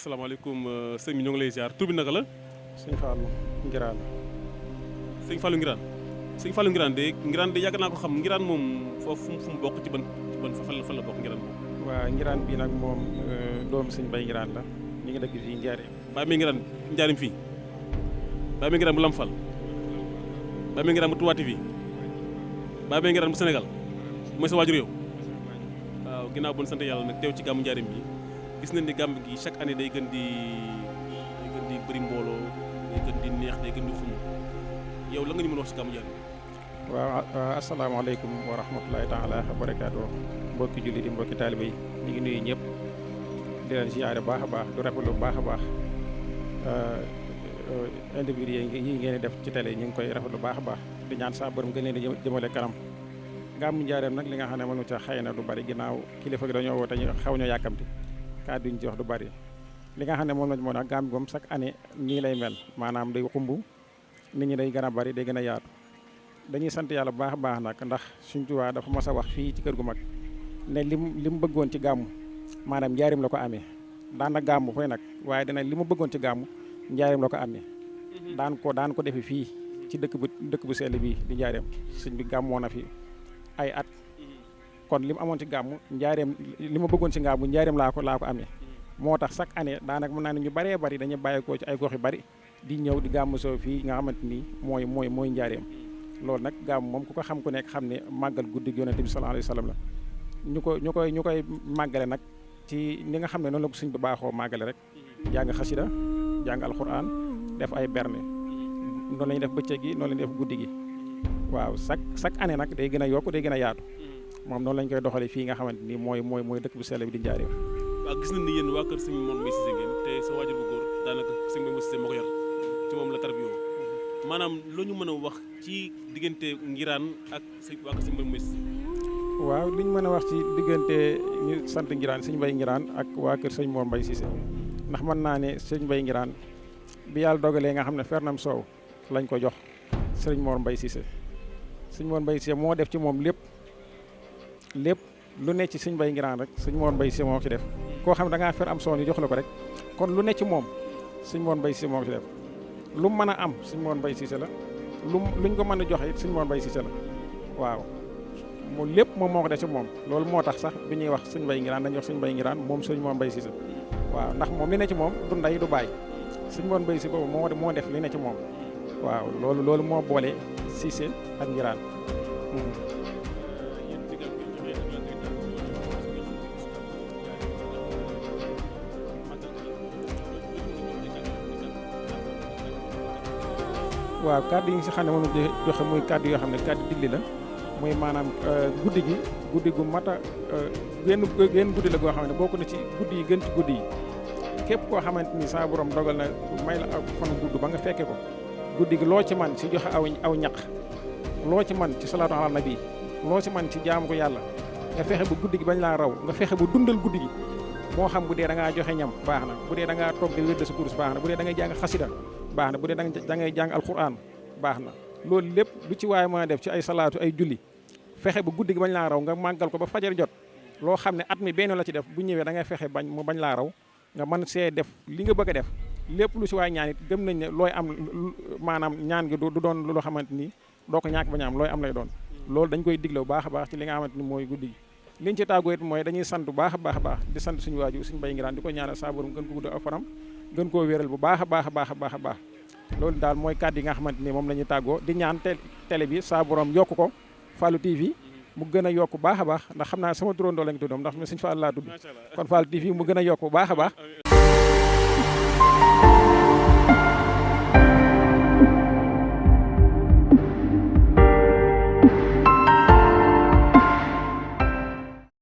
asalaamaaleykum sëñ bi ñoo ngi lay ziar tur bi naka la. sëñ Fallou Ngiraan. sëñ Fallou Ngiraan. sëñ Fallou Ngiraan de yàgg naa ko xam Ngiraan moom foofu fu mu bokk ci ban fan la bokk Ngiraan moom. waa Ngiraan bii nag moom doomu sëñ Bay Ngiraan la ñu ngi dëkk fii Njaaréem. Baye Mbaye Ngiraan Njaaréem fii. Baye Mbaye Ngiraan bu Lamfal. Baye Mbaye Ngiraan bu Touba TV. Baye Mbaye Ngiraan bu Sénégal mooy sa waajur yow. waaw ginnaaw bu ñu sant yàlla nag teew ci gàmmu Njaaréem bi gis nañ ni gàmm gi chaque année day gën di bëri mbooloo day gën di neex day gën di xum yow la nga ñu mën a wax ci gàmmu Njaaréem. waaw asalaamaaleykum wa rahmatulahi taala wa barakaatu mbokki jullit yi mbokki taalibe yi ñu ngi nuyu ñëpp di leen ziyaare baax a baax du rafetlu bu baax a baax individu yi ngeen di def ci télé ñu ngi koy rafetlu baax a baax di ñaan saa borom gën leen di jëmale kanam. gàmmu Njaaréem nag li nga xam ne mënu ca xëy na du bari ginnaaw kilifa gi dañoo woote ñu xaw ñoo yàkkamti kàddu ñu ci wax du bari li nga xam ne moom lañ moo nag gàmm bi moom chaque année nii lay mel maanaam day xumb nit ñi day gën a bari day gën a yaatu dañuy sant yàlla bu baax a baax nag ndax Sëñ Tuubaa dafa mas a wax fii ci kër gu mag ne lim bëggoon ci gàmmu maanaam Njaaréem la ko amee daan na gàmmu fooy nag waaye dina li mu bëggoon ci gàmmu Njaaréem la ko amee daan ko defe fii ci dëkk bu sell bii di Njaaréem sëñ bi gàmmoo na fi ay at kon li mu amoon ci gàmmu Njaaréem li ma bëggoon ci gàmmu Njaaréem laa ko amee moo tax chaque année daanaka mën naa ne ñu bëree bëri dañuy bàyyeekoo ci ay gox yu bëri di ñëw di gàmmu soo fii nga xamante ni mooy Njaaréem loolu nag gàmmu moom ku ko xam ku nekk xam ne màggal guddi gi Yonent bi sallallahu alayhi wa sallam la ñu koy màggale nag ci ni nga xam ne noonu la ko suñ bu baaxoo màggale rek jàng xasida jàng alxuraan def ay berne noonu la ñuy def bëccëg gi noonu la ñuy def guddi gi waaw chaque année nag day gën a yokk day gën a yaatu moom noonu lañ koy doxalee fii nga xamante ni mooy dëkk bu sell bi di Njaaréem. waaw gis nañ ni yéen waa kër sëñ Mor Mbaye Cissé ngeen te sa waajur bu góor daanaka sëñ Mbaye Cissé moo ko yor ci moom la tarbiyoo maanaam loo ñu mën a wax ci diggante Ngiraan ak waa kër sëñ Mbaye Cissé. waaw li ñu mën a wax ci diggante ñu sant Ngiraan sëñ Mbaye Ngiraan ak waa kër sëñ Mor Mbaye Cissé ndax mën naa ne sëñ Mbaye Ngiraan bi yàlla dogalee nga xam ne Fernam Sow lañ ko jox sëñ Mor Mbaye Cissé sëñ Mor Mbaye Cissé moo def ci moom lépp lu ne ci sëñ Mbaye Ngiraan rek sëñ Mor Mbaye Cissé moo ci def koo xam ne da ngaa fer am soon yi jox la ko rek kon lu ne ci moom sëñ Mor Mbaye Cissé moo ci def lu mu mën a am sëñ Mor Mbaye Cissé la luñ ko mën a joxe it sëñ Mor Mbaye Cissé la waaw mu lépp moom moo ko def ci moom loolu moo tax sax bi ñuy wax sëñ Mbaye Ngiraan dañuy wax sëñ Mbaye Ngiraan moom sëñ Mor Mbaye Cissé waaw ndax moom li ne ci moom du ndey du bàyyi sëñ Mor Mbaye Cissé boobu moo def li ne ci moom waaw loolu moo boole Cissé ak Ngiraan. waaw kàddu yi nga si xam ne moom la joxe muy kàddu yoo xam ne kàddu digli la muy maanaam guddi gu mat a genn guddi la goo xam ne bokk na ci guddi yi gën ci guddi yi képp koo xamante ni saa borom dogal na may la ak fan gudd ba nga fekke ko guddi gi loo ci man ci joxe aw ñaq loo ci man ci salaatu ala nabi loo ci man ci jaamu ko yàlla nga fexe ba guddi gi bañ laa raw nga fexe ba dundal guddi gi moo xam bu dee da ngaa joxe ñam baax na bu dee da ngaa toog di wér sa kurus baax na bu dee da ngay jàng xasida baax na bu dee da ngay jàng alquran baax na loolu lépp lu ci waaye mën a def ci ay salaatu ay julli fexe ba guddi gi bañ laa raw nga màggal ko ba fajar jot loo xam ne at mi benn la ci def bu ñëwee da ngay fexe mu bañ laa raw nga mën see def li nga bëgg a def lépp lu ci waay ñaan it gëm nañ ne looy am maanaam ñaan gi du doon loo xamante ni doo ko ñàkk bañ am looy am lay doon loolu dañ koy digle bu baax a baax ci li nga xamante ni mooy guddi gi liñ ci tàggoo it mooy dañuy sant bu baax a baax di sant suñu waaju suñu Mbaye Ngiraan di ko ñaanal saa borom gën ko gudd ak fanam gën koo wéral bu baax a baax loolu daal mooy kàddu yi nga xamante ni moom la ñuy tàggoo di ñaan télé bi saa borom yokk ko Fallou TV mu gën a yokk baax a baax ndax xam naa sama turandoo lañ tuddam ndax suñu Fall laa tudd kon Fallou TV mu gën a yokk bu baax a baax